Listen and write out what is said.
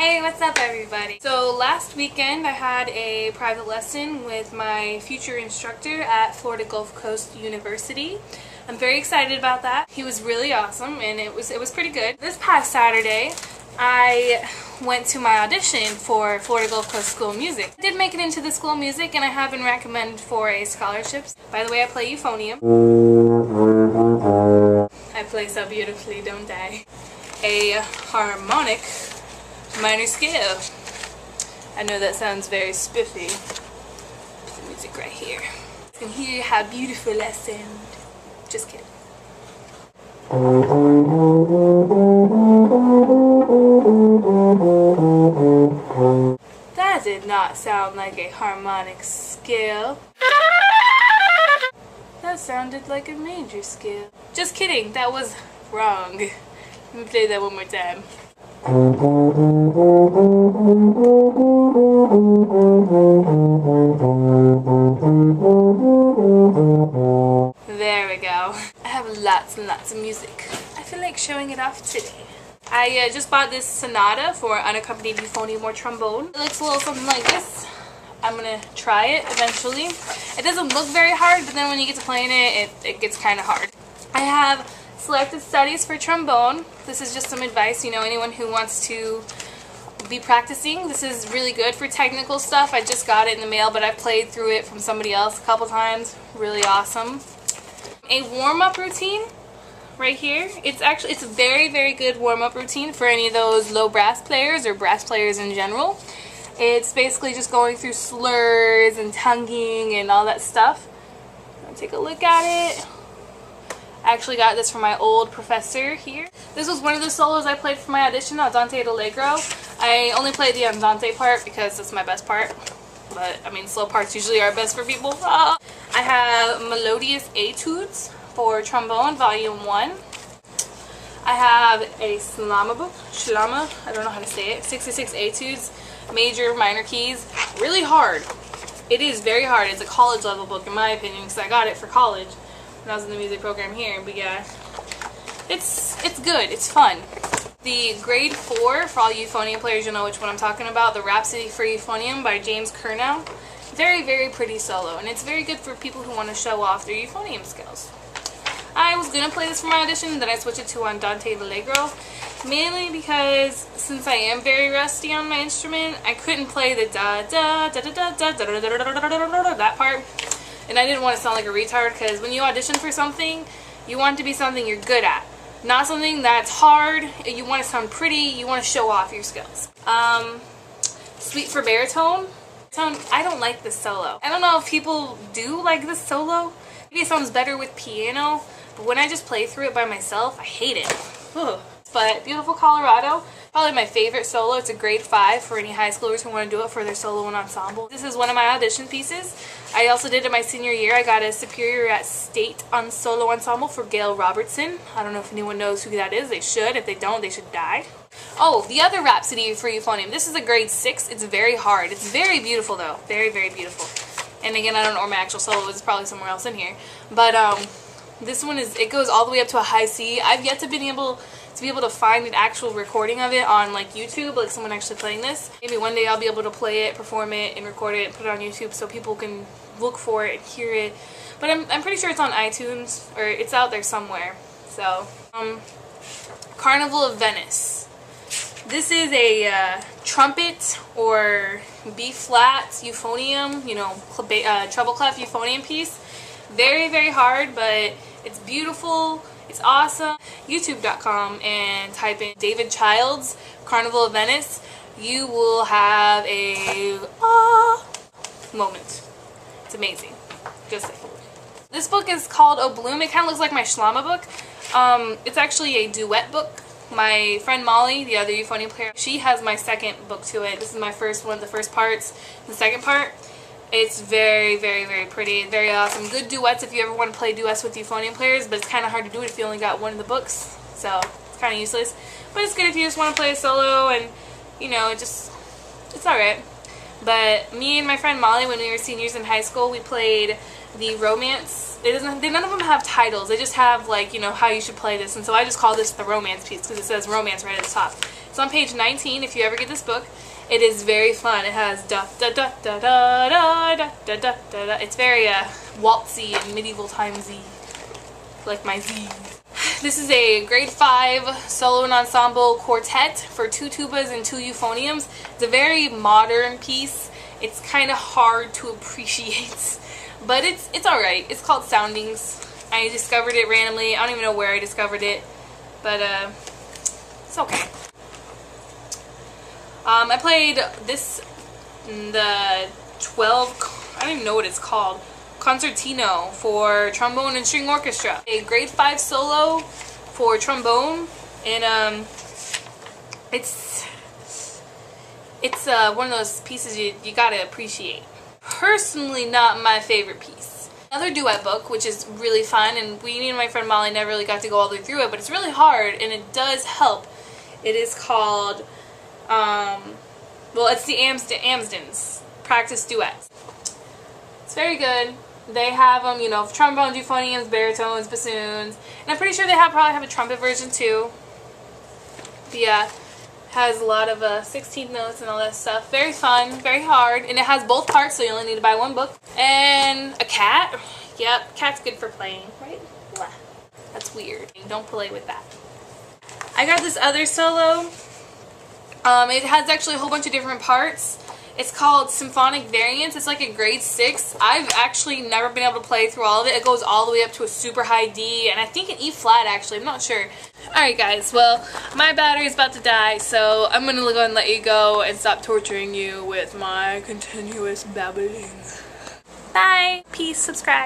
Hey, what's up everybody? So last weekend I had a private lesson with my future instructor at Florida Gulf Coast University. I'm very excited about that. He was really awesome and it was pretty good. This past Saturday I went to my audition for Florida Gulf Coast School of Music. I did make it into the School of Music and I have been recommended for a scholarship. By the way, I play euphonium. I play so beautifully, don't I? A harmonic minor scale. I know that sounds very spiffy. Put the music right here. You can hear how beautiful I sound. Just kidding. That did not sound like a harmonic scale. That sounded like a major scale. Just kidding, that was wrong. Let me play that one more time. There we go. I have lots and lots of music. I feel like showing it off today. I just bought this sonata for unaccompanied euphonium or trombone. It looks a little something like this. I'm gonna try it eventually. It doesn't look very hard, but then when you get to playing it gets kind of hard. I have selected studies for trombone. This is just some advice, you know, anyone who wants to be practicing. This is really good for technical stuff. I just got it in the mail, but I've played through it from somebody else a couple times. Really awesome. A warm-up routine right here. It's a very, very good warm-up routine for any of those low brass players or brass players in general. It's basically just going through slurs and tonguing and all that stuff. I'll take a look at it. I actually got this from my old professor here. This was one of the solos I played for my audition, Andante ed Allegro. I only played the Andante part because it's my best part. But, I mean, slow parts usually are best for people. I have Melodious Etudes for trombone, volume 1. I have a Shlama book, I don't know how to say it, 66 Etudes, major, minor keys. Really hard. It is very hard. It's a college level book in my opinion because I got it for college when I was in the music program here. But yeah, it's good. It's fun. The grade 4, for all euphonium players, you'll know which one I'm talking about, the Rhapsody for Euphonium by James Curnow. Very, very pretty solo, and it's very good for people who want to show off their euphonium skills. I was going to play this for my audition, then I switched it to Andante ed Allegro, mainly because since I am very rusty on my instrument, I couldn't play the that part, and I didn't want to sound like a retard, because when you audition for something, you want it to be something you're good at. Not something that's hard, you want to sound pretty, you want to show off your skills. Suite for baritone. I don't like this solo. I don't know if people do like this solo. Maybe it sounds better with piano, but when I just play through it by myself, I hate it. Ugh. But Beautiful Colorado, probably my favorite solo. It's a grade 5 for any high schoolers who want to do it for their solo and ensemble. This is one of my audition pieces. I also did it my senior year. I got a Superior at State on solo ensemble for Gail Robertson. I don't know if anyone knows who that is. They should. If they don't, they should die. Oh, the other Rhapsody for Euphonium. This is a grade 6. It's very hard. It's very beautiful though. Very, very beautiful. And again, I don't know where my actual solo is. It's probably somewhere else in here. But this one it goes all the way up to a high C. I've yet to be able to find an actual recording of it on like YouTube, like someone actually playing this. Maybe one day I'll be able to play it, perform it, and record it and put it on YouTube so people can look for it and hear it. But I'm pretty sure it's on iTunes, or it's out there somewhere. So, Carnival of Venice. This is a trumpet or B-flat euphonium, you know, treble clef euphonium piece. Very, very hard, but it's beautiful. It's awesome. YouTube.com and type in David Child's Carnival of Venice. You will have a moment. It's amazing. Just saying. This book is called Oh Bloom. It kind of looks like my Shlama book. It's actually a duet book. My friend Molly, the other euphonium player, she has my second book to it. This is my first one, the first parts. The second part, it's very, very, very pretty. Very awesome. Good duets if you ever want to play duets with euphonium players, but it's kind of hard to do it if you only got one of the books. So, it's kind of useless. But it's good if you just want to play a solo and, you know, it's alright. But me and my friend Molly, when we were seniors in high school, we none of them have titles. They just have, like, you know, how you should play this. And so I just call this the romance piece because it says romance right at the top. It's on page 19 if you ever get this book. It is very fun. It has da da da da da da da da da da da. It's very waltzy and medieval timesy, like my Z. This is a grade 5 solo and ensemble quartet for 2 tubas and 2 euphoniums. It's a very modern piece. It's kind of hard to appreciate, but it's alright. It's called Soundings. I discovered it randomly. I don't even know where I discovered it, but it's okay. I played this, the 12, I don't even know what it's called, Concertino for trombone and string orchestra. A grade 5 solo for trombone, and it's one of those pieces you gotta appreciate. Personally, not my favorite piece. Another duet book, which is really fun, and me and my friend Molly never really got to go all the way through it, but it's really hard, and it does help. It is called, well, it's the Amsden's Practice Duets. It's very good. They have them, you know, trombones, euphoniums, baritones, bassoons, and I'm pretty sure they probably have a trumpet version too. But yeah, has a lot of 16th notes and all that stuff. Very fun, very hard, and it has both parts, so you only need to buy one book. And a cat. Yep, cat's good for playing, right? Blah. That's weird. Don't play with that. I got this other solo. It has actually a whole bunch of different parts. It's called Symphonic Variants. It's like a grade 6. I've actually never been able to play through all of it. It goes all the way up to a super high D, and I think an E flat actually. I'm not sure. Alright guys, well, my battery's about to die, so I'm going to go and let you go and stop torturing you with my continuous babbling. Bye! Peace, subscribe.